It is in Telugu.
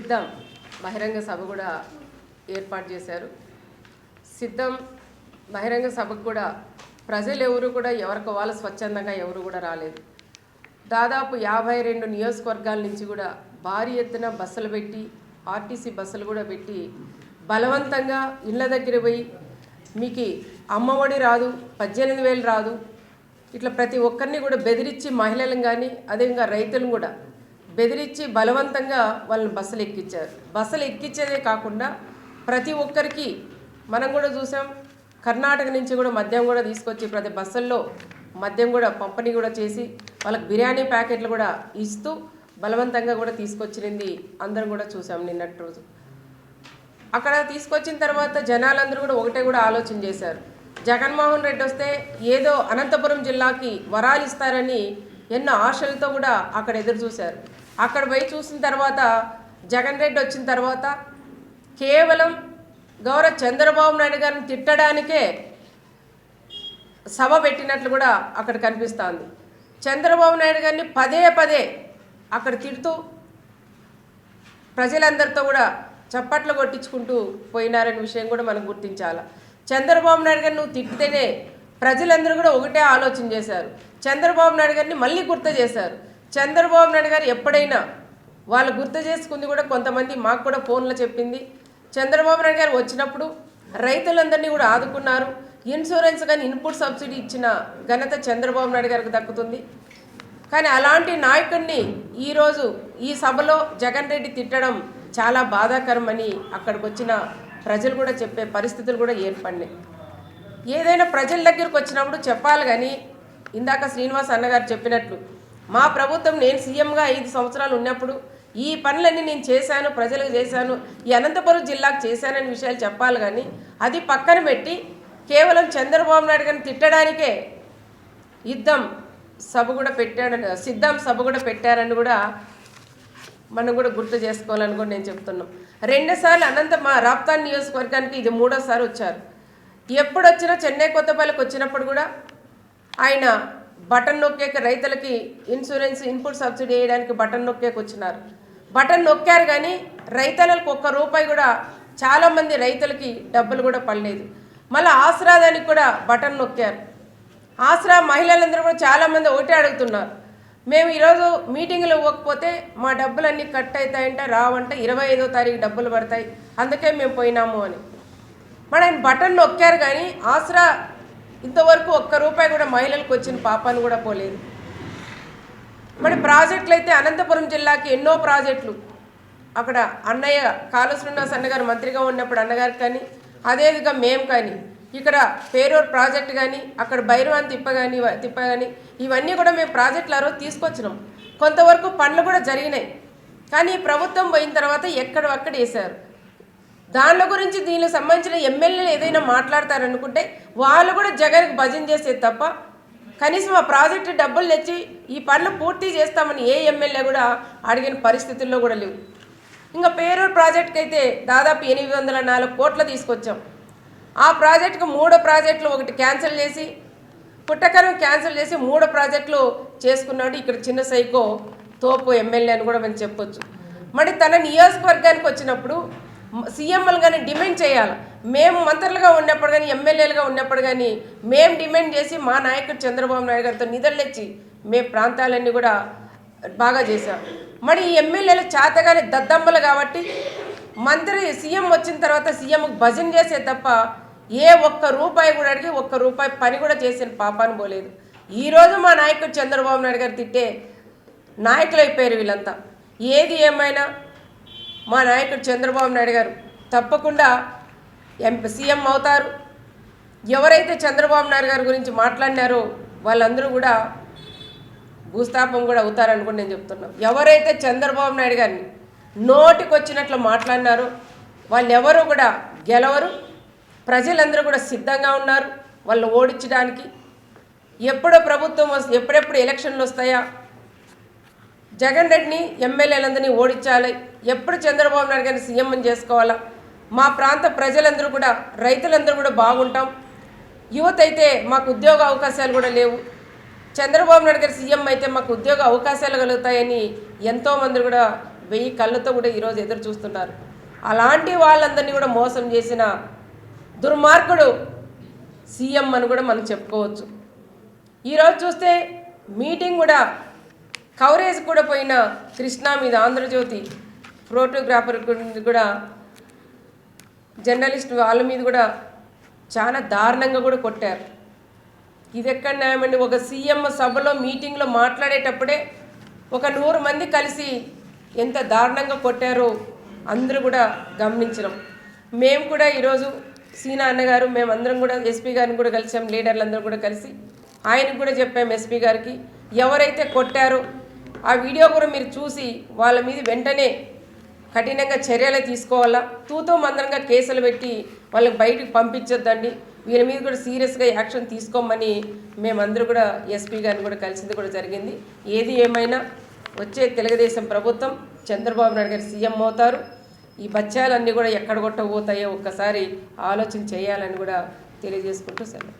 సిద్ధం బహిరంగ సభ కూడా ఏర్పాటు చేశారు. సిద్ధం బహిరంగ సభకు కూడా ప్రజలు ఎవరు కూడా ఎవరికి వాళ్ళు స్వచ్ఛందంగా ఎవరు కూడా రాలేదు. దాదాపు 52 నియోజకవర్గాల నుంచి కూడా భారీ ఎత్తున బస్సులు పెట్టి ఆర్టీసీ బస్సులు కూడా పెట్టి బలవంతంగా ఇళ్ళ దగ్గర పోయి మీకు అమ్మఒడి రాదు, 18,000 రాదు, ఇట్లా ప్రతి ఒక్కరిని కూడా బెదిరించి మహిళలను కానీ అదేవిధంగా రైతులను కూడా బెదిరించి బలవంతంగా వాళ్ళని బస్సులు ఎక్కించారు. బస్సులు ఎక్కించేదే కాకుండా ప్రతి ఒక్కరికి మనం కూడా చూసాం, కర్ణాటక నుంచి కూడా మద్యం కూడా తీసుకొచ్చి ప్రతి బస్సుల్లో మద్యం కూడా పంపిణీ కూడా చేసి వాళ్ళకి బిర్యానీ ప్యాకెట్లు కూడా ఇస్తూ బలవంతంగా కూడా తీసుకొచ్చింది అందరం కూడా చూసాం నిన్నటి రోజు. అక్కడ తీసుకొచ్చిన తర్వాత జనాలందరూ కూడా ఒకటే కూడా ఆలోచన చేశారు, జగన్మోహన్ రెడ్డి వస్తే ఏదో అనంతపురం జిల్లాకి వరాలు ఇస్తారని ఎన్నో ఆశలతో కూడా అక్కడ ఎదురు చూశారు. అక్కడ పోయి చూసిన తర్వాత జగన్ రెడ్డి వచ్చిన తర్వాత కేవలం గౌరవ చంద్రబాబు నాయుడు గారిని తిట్టడానికే సభ పెట్టినట్లు కూడా అక్కడ కనిపిస్తోంది. చంద్రబాబు నాయుడు గారిని పదే పదే అక్కడ తిడుతూ ప్రజలందరితో కూడా చప్పట్లు కొట్టించుకుంటూ పోయినారనే విషయం కూడా మనం గుర్తించాలి. చంద్రబాబు నాయుడు గారిని నువ్వు తిట్టితేనే ప్రజలందరూ కూడా ఒకటే ఆలోచన చేశారు. చంద్రబాబు నాయుడు గారిని మళ్ళీ గుర్తు చేశారు. చంద్రబాబు నాయుడు గారు ఎప్పుడైనా వాళ్ళు గుర్తు చేసుకుంది కూడా కొంతమంది మాకు కూడా ఫోన్లో చెప్పింది, చంద్రబాబు నాయుడు గారు వచ్చినప్పుడు రైతులందరినీ కూడా ఆదుకున్నారు, ఇన్సూరెన్స్ కానీ ఇన్పుట్ సబ్సిడీ ఇచ్చిన ఘనత చంద్రబాబు నాయుడు గారికి దక్కుతుంది. కానీ అలాంటి నాయకుడిని ఈరోజు ఈ సభలో జగన్ రెడ్డి తిట్టడం చాలా బాధాకరమని అక్కడికి వచ్చిన ప్రజలు కూడా చెప్పే పరిస్థితులు కూడా ఏర్పడినాయి. ఏదైనా ప్రజల దగ్గరకు వచ్చినప్పుడు చెప్పాలి. కానీ ఇందాక శ్రీనివాస్ అన్నగారు చెప్పినట్లు మా ప్రభుత్వం నేను సీఎంగా 5 సంవత్సరాలు ఉన్నప్పుడు ఈ పనులన్నీ నేను చేశాను, ప్రజలకు చేశాను, ఈ అనంతపురం జిల్లాకు చేశాననే విషయాలు చెప్పాలి. కానీ అది పక్కన పెట్టి కేవలం చంద్రబాబు నాయుడు గారిని తిట్టడానికే సిద్ధం సభ కూడా పెట్టారని కూడా మనం కూడా గుర్తు చేసుకోవాలని కూడా నేను చెప్తున్నాం. 2 సార్లు మా రాప్తాన్ నియోజకవర్గానికి ఇది 3వ వచ్చారు. ఎప్పుడు వచ్చినా చెన్నై కొత్తపల్లికి వచ్చినప్పుడు కూడా ఆయన బటన్ నొక్కేక రైతులకి ఇన్సూరెన్స్ ఇన్పుట్ సబ్సిడీ వేయడానికి బటన్ నొక్కేకి వచ్చినారు. బటన్ నొక్కారు కానీ రైతులకు ₹1 కూడా చాలామంది రైతులకి డబ్బులు కూడా పడలేదు. మళ్ళీ ఆసరా దానికి కూడా బటన్ నొక్కారు. ఆసరా మహిళలందరూ కూడా చాలామంది ఒకటే అడుగుతున్నారు, మేము ఈరోజు మీటింగ్లు ఇవ్వకపోతే మా డబ్బులన్నీ కట్ అవుతాయంటే రావంటే 25వ తారీఖు డబ్బులు పడతాయి, అందుకే మేము పోయినాము అని. మరి ఆయన బటన్ నొక్కారు కానీ ఆసరా ఇంతవరకు ₹1 కూడా మహిళలకు వచ్చిన పాపాన్ని కూడా పోలేదు. మరి ప్రాజెక్టులు అయితే అనంతపురం జిల్లాకి ఎన్నో ప్రాజెక్టులు అక్కడ అన్నయ్య కాళ శ్రీనివాస్ అన్నగారు మంత్రిగా ఉన్నప్పుడు అన్నగారికి కానీ అదేవిధంగా మేము కానీ ఇక్కడ పేరూరు ప్రాజెక్టు కానీ అక్కడ భైరవాన్ తిప్ప కానీ ఇవన్నీ కూడా మేము ప్రాజెక్టులు ఆ రోజు తీసుకొచ్చినాం. కొంతవరకు పనులు కూడా జరిగినాయి. కానీ ప్రభుత్వం పోయిన తర్వాత ఎక్కడక్కడ వేశారు. దానిలో గురించి దీనికి సంబంధించిన ఎమ్మెల్యేలు ఏదైనా మాట్లాడతారనుకుంటే వాళ్ళు కూడా జగన్కి భజన చేసేది తప్ప కనీసం ఆ ప్రాజెక్టు డబ్బులు తెచ్చి ఈ పనులు పూర్తి చేస్తామని ఏ ఎమ్మెల్యే కూడా అడిగిన పరిస్థితుల్లో కూడా లేవు. ఇంకా పేరూరు ప్రాజెక్టుకి అయితే దాదాపు 804 కోట్లు తీసుకొచ్చాం. ఆ ప్రాజెక్టుకు 3 ప్రాజెక్టులు ఒకటి క్యాన్సిల్ చేసి పుట్టకరం క్యాన్సిల్ చేసి 3 ప్రాజెక్టులు చేసుకున్నాడు ఇక్కడ చిన్న సైకో తోపు ఎమ్మెల్యే అని కూడా మనం చెప్పొచ్చు. మరి తన నియోజకవర్గానికి వచ్చినప్పుడు సీఎంలు కానీ డిమాండ్ చేయాలి. మేము మంత్రులుగా ఉన్నప్పుడు కానీ ఎమ్మెల్యేలుగా ఉన్నప్పుడు కానీ మేము డిమాండ్ చేసి మా నాయకుడు చంద్రబాబు నాయుడు గారితో నిధులు తెచ్చి మేము ప్రాంతాలన్నీ కూడా బాగా చేశాం. మరి ఈ ఎమ్మెల్యేలు చేతగానే దద్దమ్మలు కాబట్టి మంత్రి సీఎం వచ్చిన తర్వాత సీఎంకు భజన చేసే తప్ప ఏ ₹1 కూడా అడిగి ₹1 పని కూడా చేసిన పాపాన్ని పోలేదు. ఈరోజు మా నాయకుడు చంద్రబాబు నాయుడు గారు తిట్టే నాయకులు అయిపోయారు వీళ్ళంతా. ఏది ఏమైనా మా నాయకుడు చంద్రబాబు నాయుడు గారు తప్పకుండా సీఎం అవుతారు. ఎవరైతే చంద్రబాబు నాయుడు గారి గురించి మాట్లాడినారో వాళ్ళందరూ కూడా భూస్థాపం కూడా అవుతారని కూడా నేను చెప్తున్నాను. ఎవరైతే చంద్రబాబు నాయుడు గారిని నోటికి వచ్చినట్లు మాట్లాడినారో వాళ్ళు ఎవరు కూడా గెలవరు. ప్రజలందరూ కూడా సిద్ధంగా ఉన్నారు వాళ్ళు ఓడించడానికి. ఎప్పుడెప్పుడు ఎలక్షన్లు వస్తాయా, జగన్ రెడ్డిని ఎమ్మెల్యేలందరినీ ఓడించాలి, ఎప్పుడు చంద్రబాబు నాయుడు గారిని సీఎం చేసుకోవాలా, మా ప్రాంత ప్రజలందరూ కూడా రైతులందరూ కూడా బాగుంటాం, యువత అయితే మాకు ఉద్యోగ అవకాశాలు కూడా లేవు, చంద్రబాబు నాయుడు గారు సీఎం అయితే మాకు ఉద్యోగ అవకాశాలు కలుగుతాయని ఎంతోమంది కూడా 1000 కళ్ళతో కూడా ఈరోజు ఎదురు చూస్తున్నారు. అలాంటి వాళ్ళందరినీ కూడా మోసం చేసిన దుర్మార్గుడు సీఎం అని కూడా మనం చెప్పుకోవచ్చు. ఈరోజు చూస్తే మీటింగ్ కూడా కవరేజ్ కూడా పోయిన కృష్ణా మీద ఆంధ్రజ్యోతి ఫోటోగ్రాఫర్ కూడా జర్నలిస్ట్ వాళ్ళ మీద కూడా చాలా దారుణంగా కూడా కొట్టారు. ఇది ఎక్కడ న్యాయమండి? ఒక సీఎం సభలో మీటింగ్లో మాట్లాడేటప్పుడే ఒక 100 మంది కలిసి ఎంత దారుణంగా కొట్టారో అందరూ కూడా గమనించినాం. మేము కూడా ఈరోజు సీనా అన్నగారు మేమందరం కూడా ఎస్పీ గారిని కూడా కలిసాం, లీడర్లందరూ కూడా కలిసి ఆయనకు కూడా చెప్పాము ఎస్పీ గారికి, ఎవరైతే కొట్టారో ఆ వీడియో కూడా మీరు చూసి వాళ్ళ మీద వెంటనే కఠినంగా చర్యలు తీసుకోవాలా, తూతో మందరంగా కేసులు పెట్టి వాళ్ళకి బయటకు పంపించొద్దండి, వీళ్ళ మీద కూడా సీరియస్గా యాక్షన్ తీసుకోమని మేమందరూ కూడా ఎస్పీ గారిని కూడా కలిసింది కూడా జరిగింది. ఏది ఏమైనా వచ్చే తెలుగుదేశం ప్రభుత్వం చంద్రబాబు నాయుడు గారు సీఎం అవుతారు. ఈ బచ్చాలన్నీ కూడా ఎక్కడ కొట్టబోతాయో ఒక్కసారి ఆలోచన చేయాలని కూడా తెలియజేసుకుంటూ సెలవు.